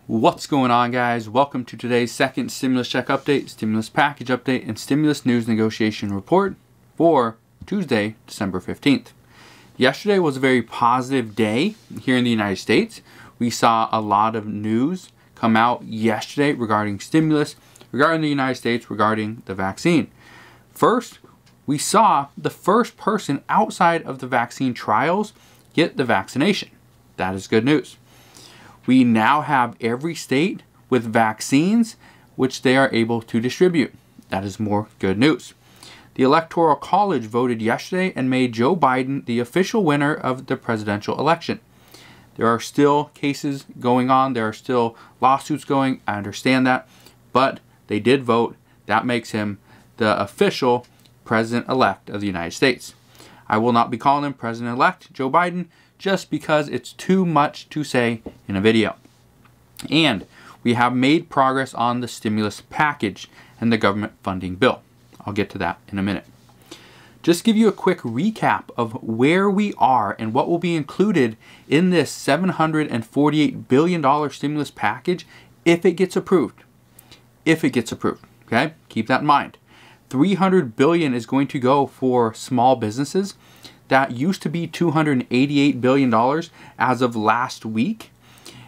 What's going on, guys? Welcome to today's second stimulus check update, stimulus package update, and stimulus news negotiation report for Tuesday, December 15th. Yesterday was a very positive day here in the United States. We saw a lot of news come out yesterday regarding stimulus, regarding the United States, regarding the vaccine. First, we saw the first person outside of the vaccine trials get the vaccination. That is good news. We now have every state with vaccines which they are able to distribute. That is more good news. The Electoral College voted yesterday and made Joe Biden the official winner of the presidential election. There are still cases going on. There are still lawsuits going. I understand that. But they did vote. That makes him the official president-elect of the United States. I will not be calling him President-elect Joe Biden, just because it's too much to say in a video. And we have made progress on the stimulus package and the government funding bill. I'll get to that in a minute. Just give you a quick recap of where we are and what will be included in this $748 billion stimulus package if it gets approved. If it gets approved, okay? Keep that in mind. $300 billion is going to go for small businesses. That used to be $288 billion as of last week,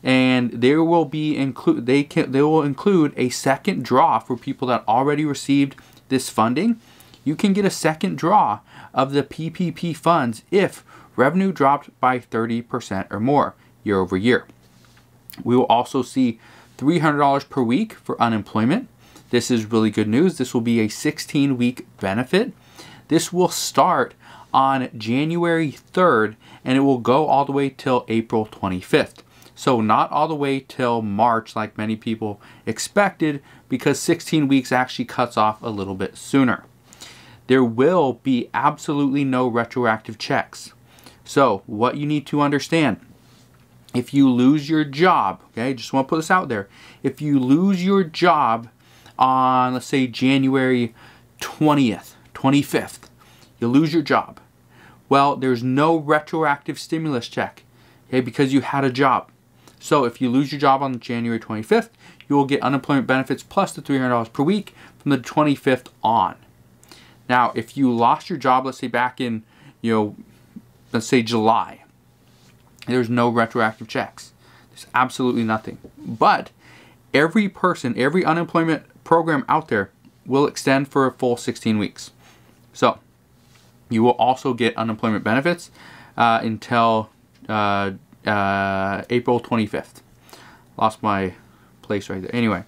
and they will include a second draw for people that already received this funding. You can get a second draw of the PPP funds if revenue dropped by 30% or more year over year. We will also see $300 per week for unemployment. This is really good news. This will be a 16-week benefit. This will start on January 3rd, and it will go all the way till April 25th. So not all the way till March like many people expected, because 16 weeks actually cuts off a little bit sooner. There will be absolutely no retroactive checks. So what you need to understand, if you lose your job, okay, just want to put this out there, if you lose your job on, let's say, January 20th, 25th, you lose your job. Well, there's no retroactive stimulus check, okay, because you had a job. So if you lose your job on January 25th, you will get unemployment benefits plus the $300 per week from the 25th on. Now, if you lost your job, let's say back in, let's say July, there's no retroactive checks. There's absolutely nothing. But every person, every unemployment program out there will extend for a full 16 weeks. So you will also get unemployment benefits until April 25th. Lost my place right there. Anyway,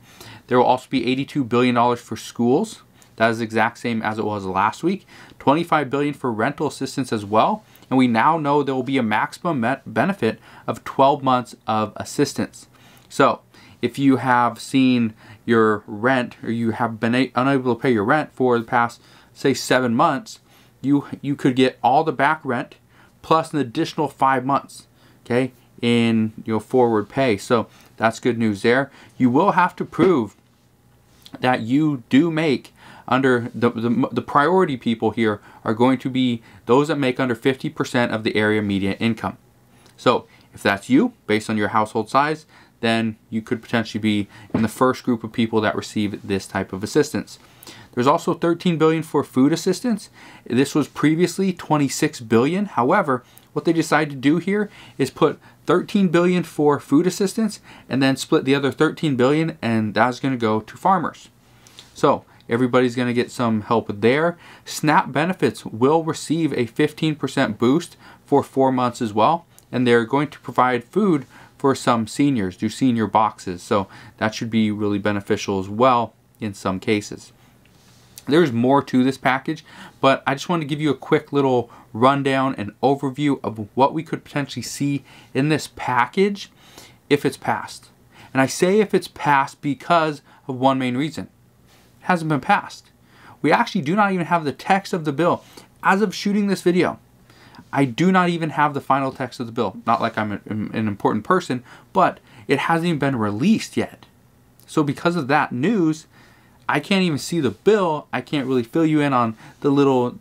there will also be $82 billion for schools. That is the exact same as it was last week. $25 billion for rental assistance as well. And we now know there will be a maximum benefit of 12 months of assistance. So if you have seen your rent, or you have been unable to pay your rent for the past, say, 7 months, you could get all the back rent plus an additional 5 months, okay, in forward pay. So that's good news there. You will have to prove that you do make under the priority people here are going to be those that make under 50% of the area median income. So if that's you, based on your household size, then you could potentially be in the first group of people that receive this type of assistance. There's also $13 billion for food assistance. This was previously $26 billion. However, what they decided to do here is put $13 billion for food assistance and then split the other $13 billion, and that's going to go to farmers. So everybody's going to get some help there. SNAP benefits will receive a 15% boost for 4 months as well, and they're going to provide food for some seniors, do senior boxes. So that should be really beneficial as well in some cases. There's more to this package, but I just want to give you a quick little rundown and overview of what we could potentially see in this package if it's passed. And I say if it's passed because of one main reason. It hasn't been passed. We actually do not even have the text of the bill. As of shooting this video, I do not even have the final text of the bill. Not like I'm an important person, but it hasn't even been released yet. So because of that news, I can't even see the bill. I can't really fill you in on the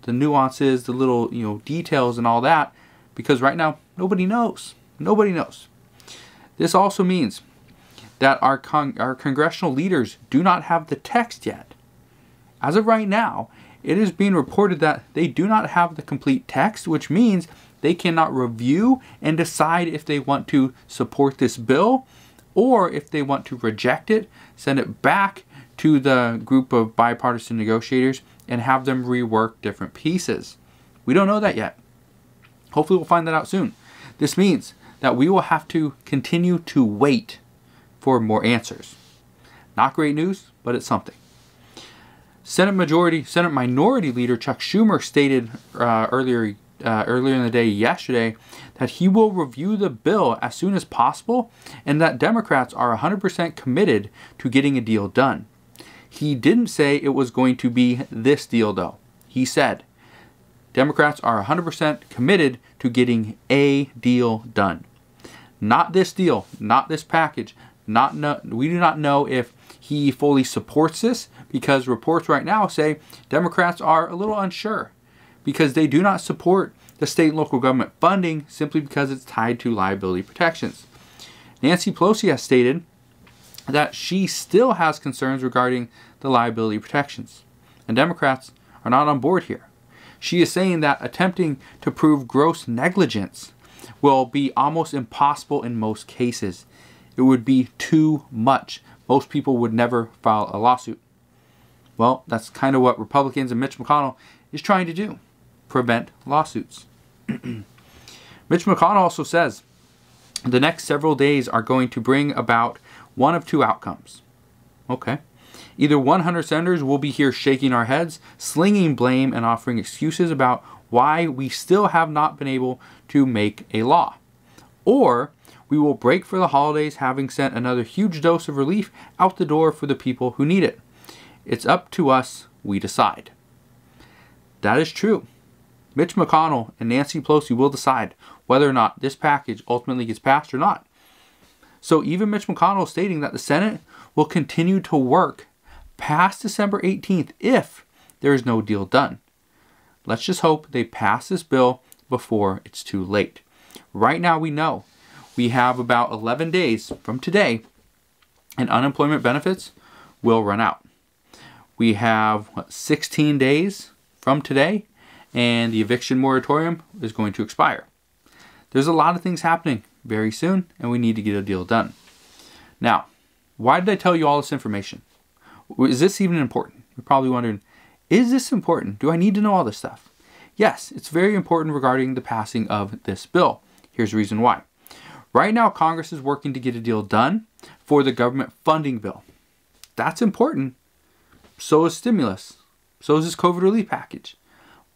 nuances, the little details and all that, because right now nobody knows. Nobody knows. This also means that our congressional leaders do not have the text yet. As of right now, it is being reported that they do not have the complete text, which means they cannot review and decide if they want to support this bill or if they want to reject it, send it back to the group of bipartisan negotiators and have them rework different pieces. We don't know that yet. Hopefully we'll find that out soon. This means that we will have to continue to wait for more answers. Not great news, but it's something. Senate Minority Leader Chuck Schumer stated earlier in the day yesterday that he will review the bill as soon as possible and that Democrats are 100% committed to getting a deal done. He didn't say it was going to be this deal though. He said Democrats are 100% committed to getting a deal done. Not this deal, not this package. We do not know if he fully supports this because reports right now say Democrats are a little unsure because they do not support the state and local government funding simply because it's tied to liability protections. Nancy Pelosi has stated that she still has concerns regarding the liability protections, and Democrats are not on board here. She is saying that attempting to prove gross negligence will be almost impossible in most cases. It would be too much. Most people would never file a lawsuit. Well, that's kind of what Republicans and Mitch McConnell is trying to do. Prevent lawsuits. Mitch McConnell also says the next several days are going to bring about one of two outcomes. Okay. Either 100 senators will be here shaking our heads, slinging blame and offering excuses about why we still have not been able to make a law. Or we will break for the holidays having sent another huge dose of relief out the door for the people who need it. It's up to us, we decide. That is true. Mitch McConnell and Nancy Pelosi will decide whether or not this package ultimately gets passed or not. So even Mitch McConnell is stating that the Senate will continue to work past December 18th if there is no deal done. Let's just hope they pass this bill before it's too late. Right now we know we have about 11 days from today and unemployment benefits will run out. We have 16 days from today and the eviction moratorium is going to expire. There's a lot of things happening very soon and we need to get a deal done. Now, why did I tell you all this information? Is this even important? You're probably wondering, is this important? Do I need to know all this stuff? Yes, it's very important regarding the passing of this bill. Here's the reason why. Right now, Congress is working to get a deal done for the government funding bill. That's important. So is stimulus. So is this COVID relief package.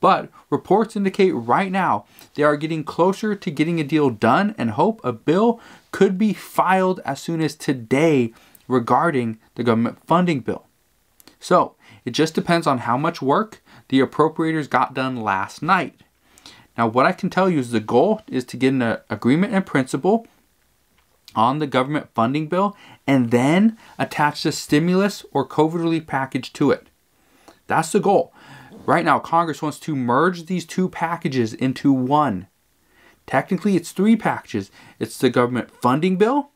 But reports indicate right now they are getting closer to getting a deal done and hope a bill could be filed as soon as today regarding the government funding bill. So it just depends on how much work the appropriators got done last night. Now what I can tell you is the goal is to get an agreement in principle on the government funding bill and then attach the stimulus or COVID relief package to it. That's the goal. Right now, Congress wants to merge these two packages into one. Technically, it's three packages. It's the government funding bill,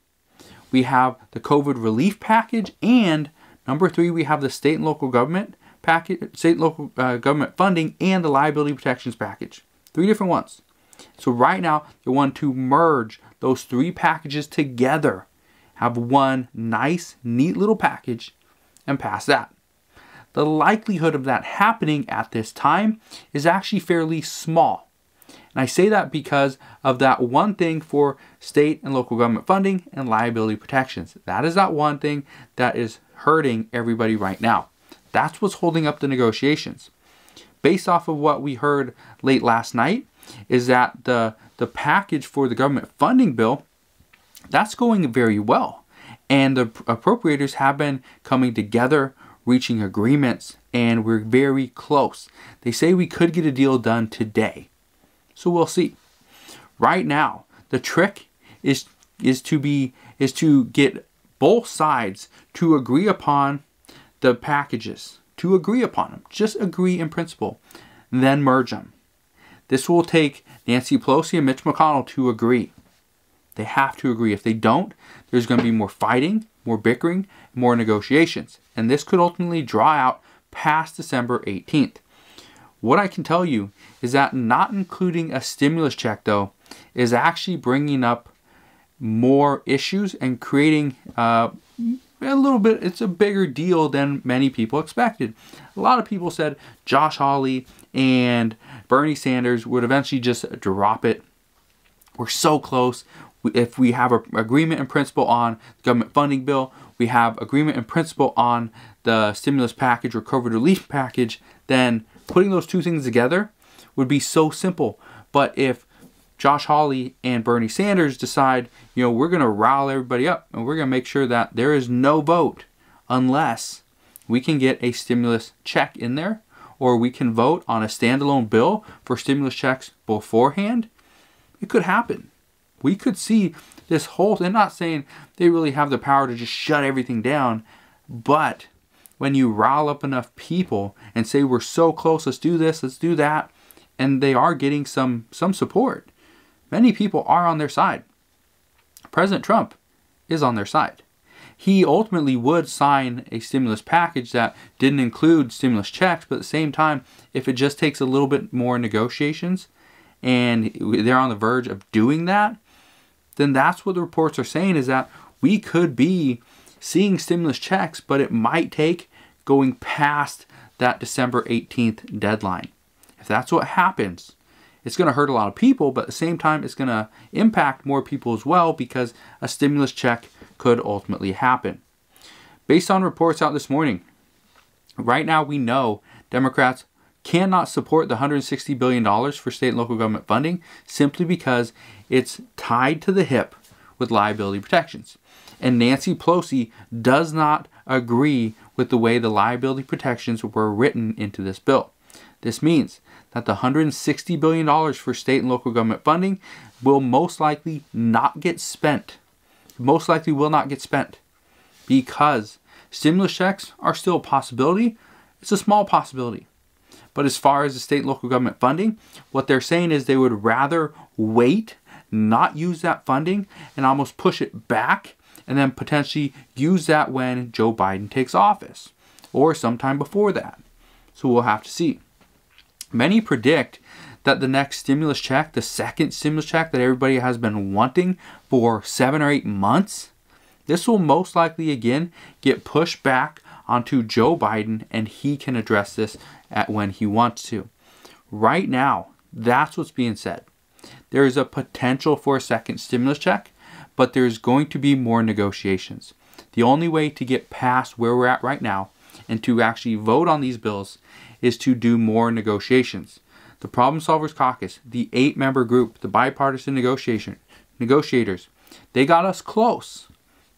we have the COVID relief package, and number 3, we have the state and local government package, state and local government funding, and the liability protections package. 3 different ones. So right now, they want to merge those 3 packages together, have one nice, neat little package, and pass that. The likelihood of that happening at this time is actually fairly small. And I say that because of that one thing for state and local government funding and liability protections. That is that one thing that is hurting everybody right now. That's what's holding up the negotiations. Based off of what we heard late last night is that the package for the government funding bill, that's going very well. And the appropriators have been coming together, reaching agreements, and we're very close. They say we could get a deal done today. So we'll see. Right now, the trick is to get both sides to agree upon the packages, to agree upon them. Just agree in principle, then merge them. This will take Nancy Pelosi and Mitch McConnell to agree. They have to agree. If they don't, there's going to be more fighting, more bickering, more negotiations. And this could ultimately draw out past December 18th. What I can tell you is that not including a stimulus check, though, is actually bringing up more issues and creating a little bit, it's a bigger deal than many people expected. A lot of people said Josh Hawley and Bernie Sanders would eventually just drop it. We're so close. If we have an agreement in principle on the government funding bill, we have agreement in principle on the stimulus package or COVID relief package, then putting those two things together would be so simple. But if Josh Hawley and Bernie Sanders decide, we're going to rile everybody up and we're going to make sure that there is no vote unless we can get a stimulus check in there, or we can vote on a standalone bill for stimulus checks beforehand, it could happen. We could see this whole thing. I'm not saying they really have the power to just shut everything down, but when you rile up enough people and say we're so close, let's do this, let's do that, and they are getting some support. Many people are on their side. President Trump is on their side. He ultimately would sign a stimulus package that didn't include stimulus checks, but at the same time, if it just takes a little bit more negotiations and they're on the verge of doing that, then that's what the reports are saying, is that we could be seeing stimulus checks, but it might take going past that December 18th deadline. If that's what happens, it's going to hurt a lot of people, but at the same time, it's going to impact more people as well, because a stimulus check could ultimately happen. Based on reports out this morning, right now we know Democrats cannot support the $160 billion for state and local government funding simply because it's tied to the hip with liability protections. And Nancy Pelosi does not agree with the way the liability protections were written into this bill. This means that the $160 billion for state and local government funding will most likely not get spent. Most likely will not get spent because stimulus checks are still a possibility. It's a small possibility. But as far as the state and local government funding, what they're saying is they would rather wait, not use that funding, and almost push it back, and then potentially use that when Joe Biden takes office or sometime before that. So we'll have to see. Many predict that the next stimulus check, the second stimulus check that everybody has been wanting for 7 or 8 months, this will most likely again get pushed back onto Joe Biden, and he can address this when he wants to. Right now, that's what's being said. There is a potential for a second stimulus check, but there's going to be more negotiations. The only way to get past where we're at right now and to actually vote on these bills is to do more negotiations. The Problem Solvers Caucus, the 8-member group, the bipartisan negotiators, they got us close,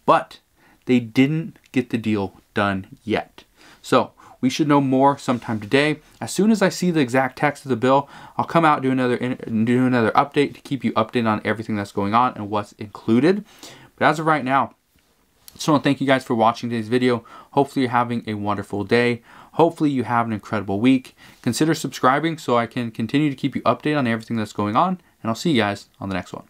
but they didn't get the deal done yet. So we should know more sometime today. As soon as I see the exact text of the bill, I'll come out and do another update to keep you updated on everything that's going on and what's included. But as of right now, I just want to thank you guys for watching today's video. Hopefully you're having a wonderful day. Hopefully you have an incredible week. Consider subscribing so I can continue to keep you updated on everything that's going on. And I'll see you guys on the next one.